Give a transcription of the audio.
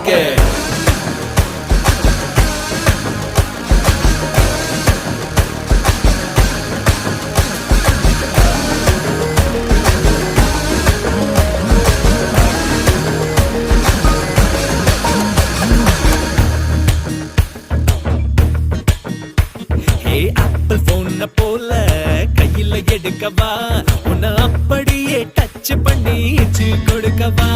இருக்கு. ஆப்பிள் போன போல கையில எடுக்கவா, உன்னை அப்படியே டச் பண்ணி கொடுக்கவா.